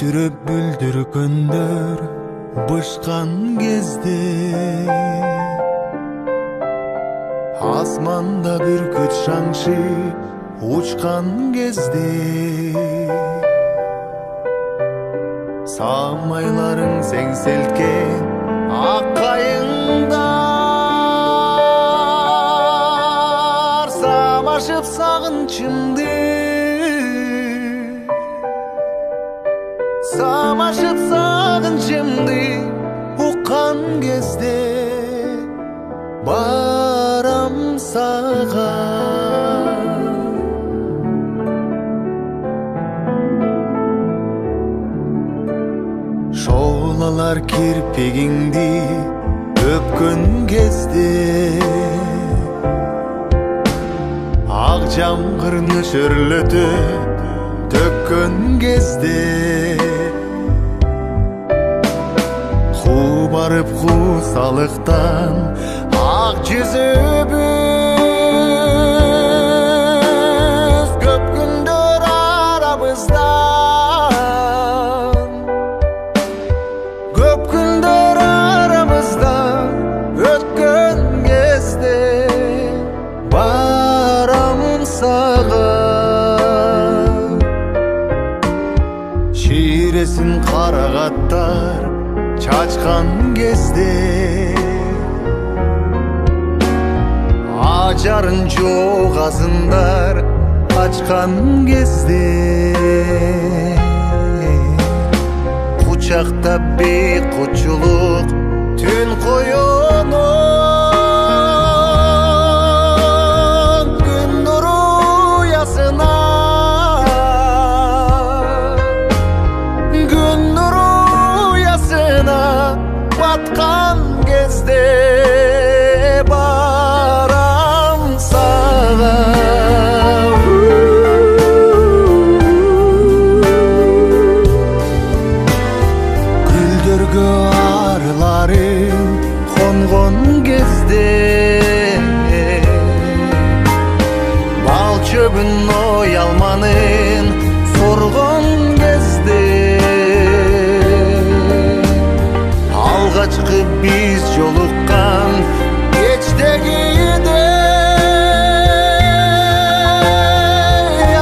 күлдүрүп бүлдүргөндөр бышкан кезде, асманда бүркүт шаңшы учкан кезде, самайларың сеңселткен ак кайыңдар самашып сагынчымды, самашып сагынчымды уккан кезде барам сага. Шоолалар кирпигиңди өпкөн кезде, ак жамгыр нөшөрлөтүп төккөн кезде, барып кусалыктан ак жүзүбүз көп күндөр арабыздан, көп күндөр арабыздан өткөн кезде барам сага. Ширесин карагаттар чачкан кезде, ажарын жок азындар ачкан кезде, кучактап бейкучулук түн коёнун күн нуру уясына, күн нуру уясына баткан кезде барам сага. Гүлдөргө арыларым конгон кезде, бал чөбүн оялманын соргон кезде, алгачкы биз жолуккан кечтегиде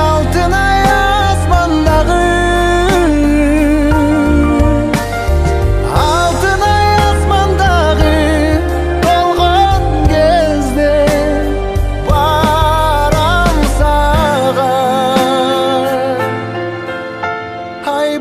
алтын ай асмандагы, алтын ай асмандагы толгон кезде барам сага. Ай